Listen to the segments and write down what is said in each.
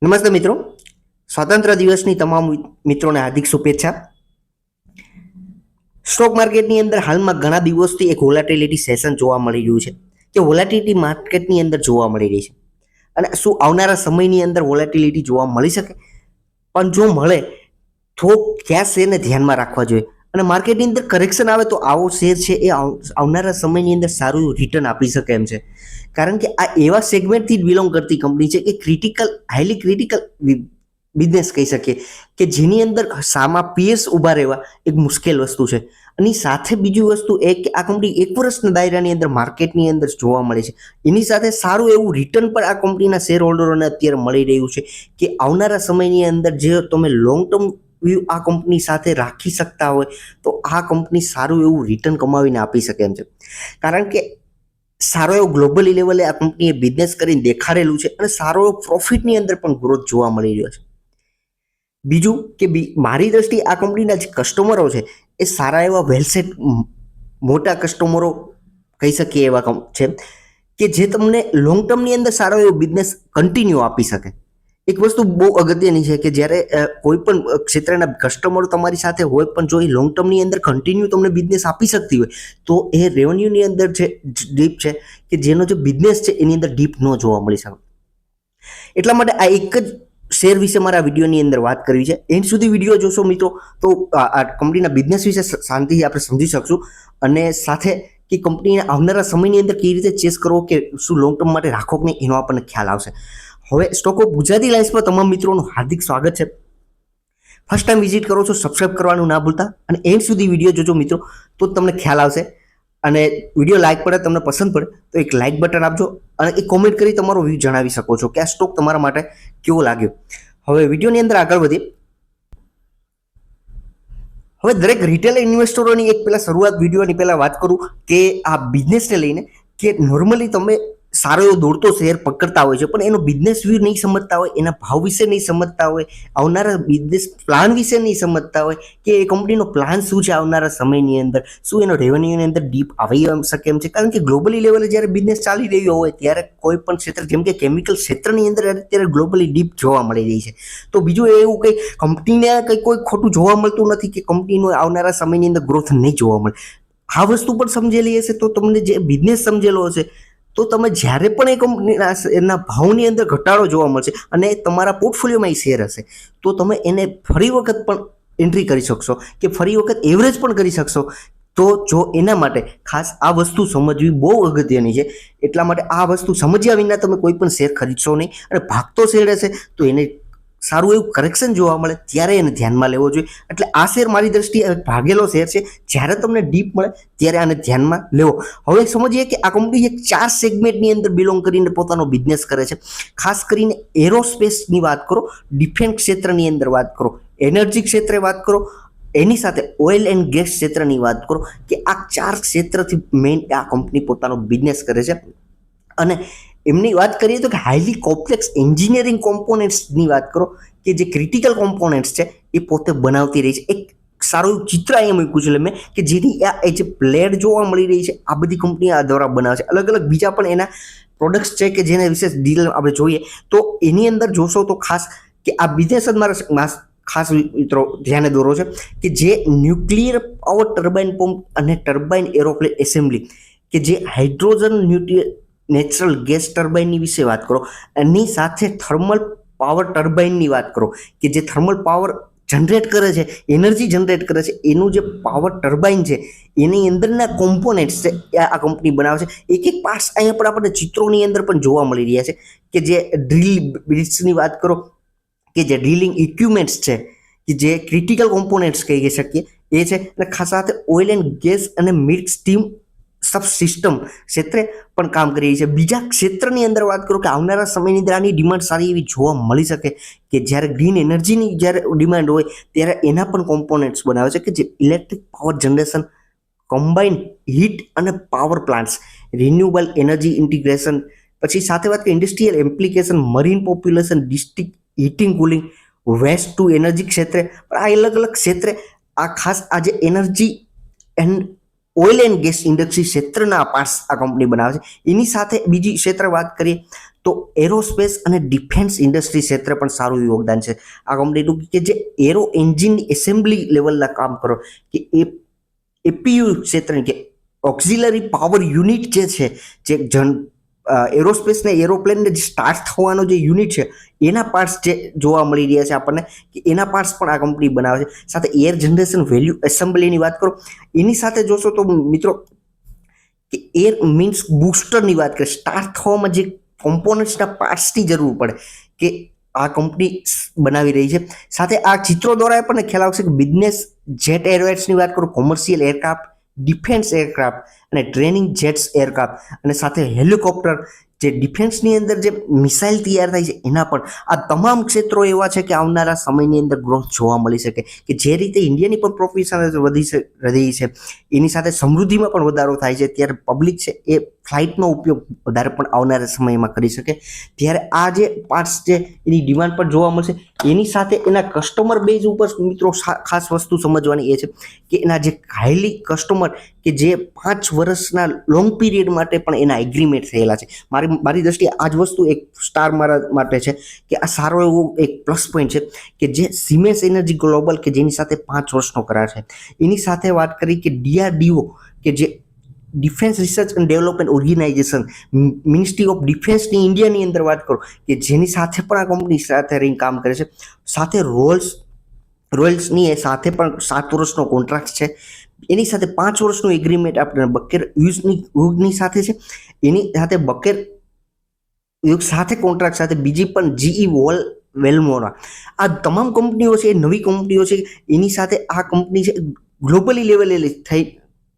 નમસ્તે મિત્રો, સ્વાતંત્ર્ય દિવસની તમામ મિત્રોને હાર્દિક શુભેચ્છા. સ્ટોક માર્કેટની અંદર હાલમાં ઘણા દિવસથી એક વોલેટિલિટી સેશન જોવા મળી રહ્યું છે કે વોલેટિલિટી માર્કેટની અંદર જોવા મળી રહી છે અને શું આવનારા સમયની અંદર વોલેટિલિટી જોવા મળી શકે? પણ જો મળે તો કયા શેરને ધ્યાનમાં રાખવા જોઈએ અને માર્કેટની અંદર કરેક્શન આવે તો આવો શેર છે એ આવનારા સમયની અંદર સારું રિટર્ન આપી શકે એમ છે. કારણ કે આ એવા સેગમેન્ટથી જ બિલોંગ કરતી કંપની છે કે હાઈલી ક્રિટિકલ બિઝનેસ કહી શકીએ કે જેની અંદર સામા પીએસ ઊભા રહેવા એક મુશ્કેલ વસ્તુ છે. અને સાથે બીજી વસ્તુ એ કે આ કંપની એક વર્ષના દાયરાની અંદર માર્કેટની અંદર જોવા મળે છે. એની સાથે સારું એવું રિટર્ન પણ આ કંપનીના શેર હોલ્ડરોને અત્યારે મળી રહ્યું છે કે આવનારા સમયની અંદર જે તમે લોંગ ટર્મ વ્યૂ આ કંપની સાથે રાખી શકતા હોય તો આ કંપની સારું એવું રિટર્ન કમાવીને આપી શકે એમ છે. કારણ કે સારો એવો ગ્લોબલી લેવલે આ કંપનીએ બિઝનેસ કરીને દેખાડેલું છે અને સારો એવો પ્રોફિટની અંદર પણ ગ્રોથ જોવા મળી રહ્યો છે. બીજું કે મારી દ્રષ્ટિએ આ કંપનીના જે કસ્ટમરો છે એ સારા એવા વેલસેટ મોટા કસ્ટમરો કહી શકીએ એવા છે કે જે તમને લોંગ ટર્મની અંદર સારો એવો બિઝનેસ કન્ટિન્યુ આપી શકે. એક વસ્તુ બહુ અગત્યની છે કે જ્યારે કોઈ પણ ક્ષેત્રના કસ્ટમરો તમારી સાથે હોય પણ જો એ લોંગ ટર્મની અંદર કન્ટિન્યુ તમને બિઝનેસ આપી શકતી હોય તો એ રેવન્યુની અંદર જે ડીપ છે કે જેનો જે બિઝનેસ છે એની અંદર ડીપ ન જોવા મળી શકે. એટલા માટે આ એક જ શેર વિશે મારા વિડીયોની અંદર વાત કરવી છે. એન્ડ સુધી વિડીયો જોશો મિત્રો તો આ કંપનીના બિઝનેસ વિશે શાંતિથી આપણે સમજી શકશું અને સાથે કે કંપનીના આવનારા સમયની અંદર કેવી રીતે ચેસ કરવો કે શું લોંગ ટર્મ માટે રાખો કે નહીં એનો આપણને ખ્યાલ આવશે. હવે સ્ટોક ઓફ ગુજરાતી લાઇન્સ પર તમામ મિત્રોનું હાર્દિક સ્વાગત છે. ફર્સ્ટ ટાઈમ વિઝિટ કરો છો સબસ્ક્રાઇબ કરવાનું ના ભૂલતા અને એન્ડ સુધી વિડીયો જોજો મિત્રો તો તમને ખ્યાલ આવશે. અને વિડીયો લાઇક પડે તમને પસંદ પડે તો એક લાઇક બટન આપજો અને એક કોમેન્ટ કરી તમારો વ્યૂ જણાવી શકો છો કે આ સ્ટોક તમારા માટે કેવો લાગ્યો. હવે વિડીયોની અંદર આગળ વધીએ. હવે દરેક રિટેલ ઇન્વેસ્ટરોની એક પહેલા શરૂઆત વિડીયોની પહેલા વાત કરું કે આ બિઝનેસને લઈને કે નોર્મલી તમે સારો એવો દોડતો શેર પકડતા હોય છે પણ એનો બિઝનેસ વ્યૂ નહીં સમજતા હોય, એના ભાવ વિશે નહીં સમજતા હોય, આવનારા બિઝનેસ પ્લાન વિશે નહીં સમજતા હોય કે એ કંપનીનો પ્લાન શું છે આવનારા સમયની અંદર, શું એનો રેવન્યુની અંદર ડીપ આવી શકે એમ છે. કારણ કે ગ્લોબલી લેવલે જ્યારે બિઝનેસ ચાલી રહ્યો હોય ત્યારે કોઈ પણ ક્ષેત્ર જેમ કે કેમિકલ ક્ષેત્રની અંદર અત્યારે ગ્લોબલી ડીપ જોવા મળી રહી છે. તો બીજું એવું કંઈ કંપનીને કંઈ કોઈ ખોટું જોવા મળતું નથી કે કંપનીનો આવનારા સમયની અંદર ગ્રોથ નહીં જોવા મળે. આ વસ્તુ પણ સમજેલી હશે તો તમને જે બિઝનેસ સમજેલો હશે તો તમે જ્યારે પણ એ કંપનીના એના ભાવની અંદર ઘટાડો જોવા મળશે અને તમારા પોર્ટફોલિયોમાં એ શેર હશે તો તમે એને ફરી વખત પણ એન્ટ્રી કરી શકશો કે ફરી વખત એવરેજ પણ કરી શકશો. તો જો એના માટે ખાસ આ વસ્તુ સમજવી બહુ અગત્યની છે. એટલા માટે આ વસ્તુ સમજ્યા વિના તમે કોઈ પણ શેર ખરીદશો નહીં અને ભાગતો શેર હશે તો એને સારું એવું કરેક્શન જોવા મળે ત્યારે એને ધ્યાનમાં લેવો જોઈએ. એટલે આ શેર મારી દ્રષ્ટિએ ભાગેલો શેર છે. જ્યારે તમને ડીપ મળે ત્યારે આને ધ્યાનમાં લેવો. હવે સમજીએ કે આ કંપની એક 4 સેગમેન્ટની અંદર બિલોંગ કરીને પોતાનો બિઝનેસ કરે છે. ખાસ કરીને એરોસ્પેસની વાત કરો, ડિફેન્સ ક્ષેત્રની અંદર વાત કરો, એનર્જી ક્ષેત્રે વાત કરો, એની સાથે ઓઇલ એન્ડ ગેસ ક્ષેત્રની વાત કરો કે આ 4 ક્ષેત્રથી મેઇન આ કંપની પોતાનો બિઝનેસ કરે છે. અને એમની વાત કરીએ તો કે હાઈલી કોમ્પ્લેક્સ એન્જિનિયરિંગ કોમ્પોનેન્ટ્સની વાત કરો કે જે ક્રિટિકલ કોમ્પોનેન્ટ્સ છે એ પોતે બનાવતી રહી છે. એક સારું ચિત્ર અહીંયા મૂક્યું છે મેં કે જેની એ જે પ્લેડ જોવા મળી રહી છે આ બધી કંપની આ દ્વારા બનાવે છે. અલગ અલગ બીજા પણ એના પ્રોડક્ટ્સ છે કે જેને વિશે ડીલ આપણે જોઈએ તો એની અંદર જોશો તો ખાસ કે આ બિઝનેસ જ મારા ખાસ મિત્રો ધ્યાને દોરો છે કે જે ન્યુક્લિયર પાવર ટર્બાઇન પંપ અને ટર્બાઇન એરોપ્લેન એસેમ્બલી કે જે હાઇડ્રોજન નેચરલ ગેસ ટર્બાઇનની વિશે વાત કરો, એની સાથે થર્મલ પાવર ટર્બાઇનની વાત કરો કે જે થર્મલ પાવર જનરેટ કરે છે, એનર્જી જનરેટ કરે છે, એનું જે પાવર ટર્બાઇન છે એની અંદરના કોમ્પોનેન્ટ્સ છે આ કંપની બનાવે છે. એક એક પાર્ટ્સ અહીંયા પણ આપણને ચિત્રોની અંદર પણ જોવા મળી રહ્યા છે કે જે ડ્રીલ બિટ્સની વાત કરો કે જે ડ્રિલિંગ ઇક્વિપમેન્ટ્સ છે કે જે ક્રિટિકલ કોમ્પોનેન્ટ્સ કહી શકીએ એ છે. અને ખાસ સાથે ઓઇલ એન્ડ ગેસ અને મિલ્ક સ્ટીમ સબસિસ્ટમ ક્ષેત્રે પણ કામ કરી રહી છે. બીજા ક્ષેત્રની અંદર વાત કરું કે આવનારા સમયની અંદર આની ડિમાન્ડ સારી એવી જોવા મળી શકે કે જ્યારે ગ્રીન એનર્જીની જ્યારે ડિમાન્ડ હોય ત્યારે એના પણ કોમ્પોનેન્ટ્સ બનાવે છે કે જે electric power generation, combined heat અને power plants, renewable energy integration, પછી સાથે વાત કે industrial application, marine population, district heating cooling, waste to energy ક્ષેત્રે પણ આ અલગ અલગ ક્ષેત્રે આ ખાસ આ જે energy and oil and gas industry ક્ષેત્રના પાર્ટ્સ આ કંપની બનાવે છે. એની સાથે બીજી ક્ષેત્ર વાત કરીએ તો તો એરોસ્પેસ અને ડિફેન્સ ઇન્ડસ્ટ્રી ક્ષેત્રે પણ સારું યોગદાન છે આ કંપનીનું, કે જે એરો એન્જિનની એસેમ્બલી લેવલના કામ કરો, કે એ એપીયુ ક્ષેત્રની, કે ઓક્ઝિલરી પાવર યુનિટ જે છે, જે એરોસ્પેસ ને એરોપ્લેનને જે સ્ટાર્ટ થવાનો જે યુનિટ છે એના પાર્ટ્સ જે જોવા મળી રહ્યા છે આપણને, કે એના પાર્ટ્સ પણ આ કંપની બનાવે છે. સાથે એર જનરેશન વેલ્યુ એસેમ્બલીની વાત કરો, એની સાથે જોશો તો મિત્રો કે એર મીન્સ બૂસ્ટરની વાત કરીએ, સ્ટાર્ટ થવામાં જે કોમ્પોનન્ટ્સના પાર્ટ્સની જરૂર પડે, કે આ કંપની બનાવી રહી છે. સાથે આ ચિત્રો દ્વારા આપણને ખ્યાલ આવશે કે બિઝનેસ જેટ એરવેઝની વાત કરું, કોમર્શિયલ એરક્રાફ્ટ, ડિફેન્સ એરક્રાફ્ટ અને ટ્રેનિંગ જેટ્સ એરક્રાફ્ટ, અને સાથે હેલિકોપ્ટર, જે ડિફેન્સની અંદર જે મિસાઇલ તૈયાર થાય છે એના પણ, આ તમામ ક્ષેત્રો એવા છે કે આવનારા સમયની અંદર ગ્રોથ જોવા મળી શકે, કે જે રીતે ઇન્ડિયાની પણ પ્રોફિશનલ વધી રહી છે એની સાથે સમૃદ્ધિમાં પણ વધારો થાય છે, ત્યારે પબ્લિક છે એ ફ્લાઇટનો ઉપયોગ વધારે પણ આવનારા સમયમાં કરી શકે. ત્યારે આ જે પાર્ટ્સ છે એની ડિમાન્ડ પણ જોવા મળશે. એની સાથે એના કસ્ટમર બેઝ ઉપર મિત્રો ખાસ વસ્તુ સમજવાની એ છે કે એના જે હાઈલી કસ્ટમર, કે જે 5 વર્ષના લોંગ પીરિયડ માટે પણ એના એગ્રીમેન્ટ થયેલા છે. મારી દ્રષ્ટિએ આ જ વસ્તુ એક સ્ટાર મારા માટે છે, કે આ સારો એવો એક પ્લસ પોઈન્ટ છે, કે જે સિમેન્સ એનર્જી ગ્લોબલ, કે જેની સાથે 5 વર્ષનો કરાર છે. એની સાથે વાત કરી કે DRDO, કે જે defence research and development organisation, ministry of ડિફેન્સની ઇન્ડિયાની અંદર વાત કરું, કે જેની સાથે પણ આ કંપની સાથે રહીને કામ કરે છે. સાથે રોયલ્સની એ સાથે પણ 7 વર્ષનો કોન્ટ્રાક્ટ છે. એની સાથે 5 વર્ષનું એગ્રીમેન્ટ આપણે બકેર યુગની સાથે છે. એની સાથે બકેર યુગ સાથે કોન્ટ્રાક્ટ સાથે બીજી પણ GE વેલ્મોરા, આ તમામ કંપનીઓ છે એ નવી કંપનીઓ છે. એની સાથે આ કંપની છે ગ્લોબલી લેવલે થઈ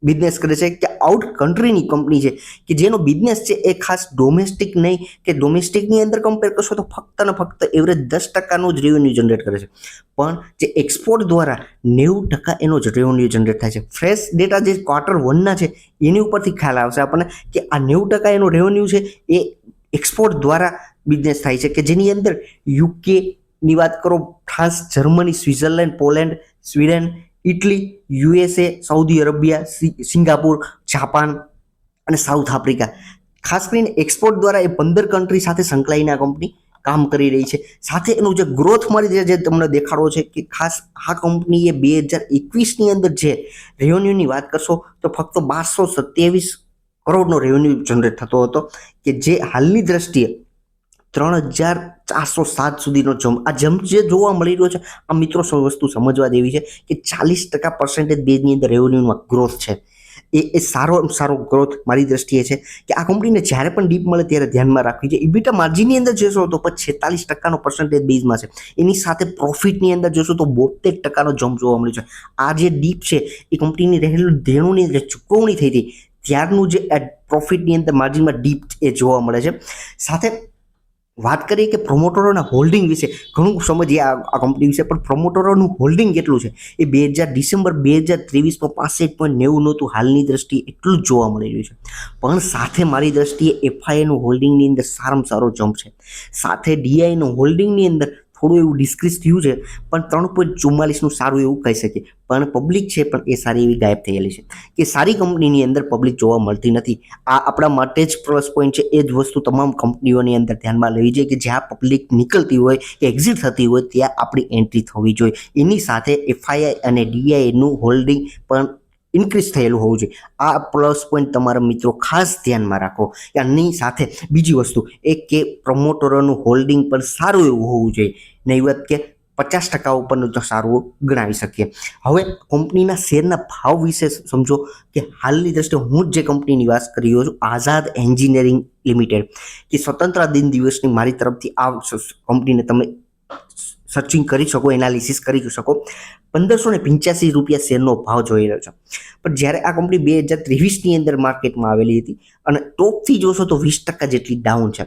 બિઝનેસ કરે છે, કે આઉટ કન્ટ્રીની કંપની છે, કે જેનો બિઝનેસ છે એ ખાસ ડોમેસ્ટિક નહીં, કે ડોમેસ્ટિકની અંદર કમ્પેર કરશો તો ફક્ત ને ફક્ત એવરેજ 10% જ રેવન્યુ જનરેટ કરે છે, પણ જે એક્સપોર્ટ દ્વારા 90% એનો જ રેવન્યુ જનરેટ થાય છે. ફ્રેશ ડેટા જે Q1 છે એની ઉપરથી ખ્યાલ આવશે આપણને કે આ 90% એનો રેવન્યુ છે એ એક્સપોર્ટ દ્વારા બિઝનેસ થાય છે, કે જેની અંદર UK ની વાત કરો, France, Germany, Switzerland, Poland, Sweden, Italy, USA, Saudi Arabia, Singapore, Japan અને સાઉથ આફ્રિકા, ખાસ કરીને એક્સપોર્ટ દ્વારા એ 15 કન્ટ્રી સાથે સંકળાઈને આ કંપની કામ કરી રહી છે. સાથે એનું જે ગ્રોથ મળી જે તમને દેખાડો છે, કે ખાસ આ કંપનીએ 2021ની અંદર જે રેવન્યુની વાત કરશો તો ફક્ત 1227 કરોડનો રેવન્યુ જનરેટ થતો હતો, કે જે હાલની દ્રષ્ટિએ 3407 સુધીનો જમ્પ જે જોવા મળી રહ્યો છે. આ મિત્રો વસ્તુ સમજવા જેવી છે કે 40% બેઝની અંદર રેવન્યુમાં ગ્રોથ છે. એ સારો ગ્રોથ મારી દ્રષ્ટિએ છે, કે આ કંપનીને જ્યારે પણ ડીપ મળે ત્યારે ધ્યાનમાં રાખવી છે. ઇબીટા માર્જિનની અંદર જોશો તો 46%નો પર્સન્ટેજ બેઝમાં છે. એની સાથે પ્રોફિટની અંદર જોશો તો 72%નો જમ્પ જોવા મળ્યો છે. આ જે ડીપ છે એ કંપનીની રહેલું દેણુની જે ચૂકવણી થઈ હતી ત્યારનું જે પ્રોફિટની અંદર માર્જિનમાં ડીપ એ જોવા મળે છે. સાથે વાત કરીએ કે પ્રમોટરોના હોલ્ડિંગ વિશે ઘણું સમજીએ આ કંપની વિશે, પણ પ્રમોટરોનું હોલ્ડિંગ કેટલું છે એ ડિસેમ્બર 2023માં 65.90 નહોતું, હાલની દ્રષ્ટિએ એટલું જ જોવા મળી રહ્યું છે. પણ સાથે મારી દ્રષ્ટિએ FIIનું હોલ્ડિંગની અંદર સારામાં સારો જમ્પ છે. સાથે DIનું હોલ્ડિંગની અંદર થોડું એવું ડિસ્ક્રીઝ થયું છે, પણ 3.44નું સારું એવું કહી શકીએ. પણ પબ્લિક છે પણ એ સારી એવી ગાયબ થયેલી છે, કે સારી કંપનીની અંદર પબ્લિક જોવા મળતી નથી. આ આપણા માટે જ પ્લસ પોઈન્ટ છે. એ જ વસ્તુ તમામ કંપનીઓની અંદર ધ્યાનમાં લેવી જોઈએ, કે જ્યાં પબ્લિક નીકળતી હોય કે એક્ઝિટ થતી હોય ત્યાં આપણી એન્ટ્રી થવી જોઈએ. એની સાથે FII અને DIનું હોલ્ડિંગ પણ ઇન્ક્રીઝ થયેલું હોવું જોઈએ. આ પ્લસ પોઈન્ટ તમારા મિત્રો ખાસ ધ્યાનમાં રાખો. આની સાથે બીજી વસ્તુ એ કે પ્રમોટરોનું હોલ્ડિંગ પણ સારું એવું હોવું જોઈએ, નહીવત કે 50% ઉપરનું તો સારું ગણાવી શકીએ. હવે કંપનીના શેરના ભાવ વિશે સમજો, કે હાલની દ્રષ્ટિએ હું જે કંપનીની વાત કરી રહ્યો છું, આઝાદ એન્જિનિયરિંગ લિમિટેડ, કે સ્વતંત્રતા દિન દિવસની મારી તરફથી આ કંપનીને તમે સર્ચિંગ કરી શકો, એનાલિસિસ કરી શકો. 1585 રૂપિયા શેરનો ભાવ જોઈ રહ્યો છે. પણ જ્યારે આ કંપની 2023ની અંદર માર્કેટમાં આવેલી હતી અને ટોપથી જોશો તો 20% જેટલી ડાઉન છે,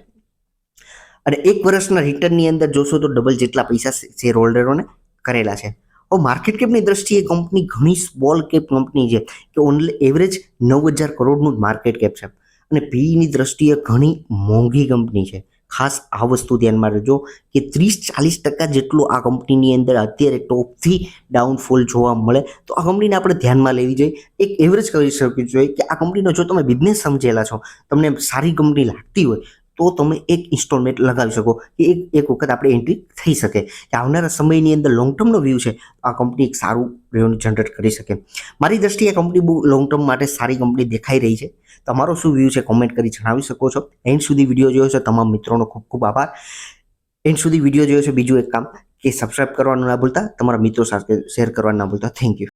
અને 1 વર્ષના રિટર્નની અંદર જોશો તો ડબલ જેટલા પૈસા શેર હોલ્ડરોને કરેલા છે. હવે માર્કેટ કેપની દ્રષ્ટિએ કંપની ઘણી સ્મોલ કેપ કંપની છે, કે ઓનલી એવરેજ 9000 કરોડનું જ માર્કેટ કેપ છે, અને PEની દ્રષ્ટિએ ઘણી મોંઘી કંપની છે. ખાસ આ વસ્તુ ધ્યાનમાં રાખજો કે 30-40% જેટલું આ કંપનીની અંદર અત્યારે ટોપથી ડાઉનફોલ જોવા મળે, તો આ કંપનીને આપણે ધ્યાનમાં લેવી જોઈએ. એક એવરેજ કરી શકવી જોઈએ કે આ કંપનીનો જો તમે બિઝનેસ સમજેલા છો, તમને સારી કંપની લાગતી હોય તો તમે એક ઇન્સ્ટોલમેન્ટ લગાવી શકો કે એક વખત આપણે એન્ટ્રી થઈ શકે કે આવનારા સમયની અંદર લોંગ ટર્મનો વ્યૂ છે આ કંપની એક સારું રેવન્યુ જનરેટ કરી શકે. મારી દ્રષ્ટિએ કંપની બહુ લોંગ ટર્મ માટે સારી કંપની દેખાઈ રહી છે. તમારો શું વ્યૂ છે કોમેન્ટ કરી જણાવી શકો છો. એન્ડ સુધી વિડીયો જોયો છે તમામ મિત્રોનો ખૂબ ખૂબ આભાર. એન્ડ સુધી વિડીયો જોયો છે. બીજું એક કામ કે સબસ્ક્રાઇબ કરવાનું ના ભૂલતા, તમારા મિત્રો સાથે શેર કરવાનું ના ભૂલતા. Thank you.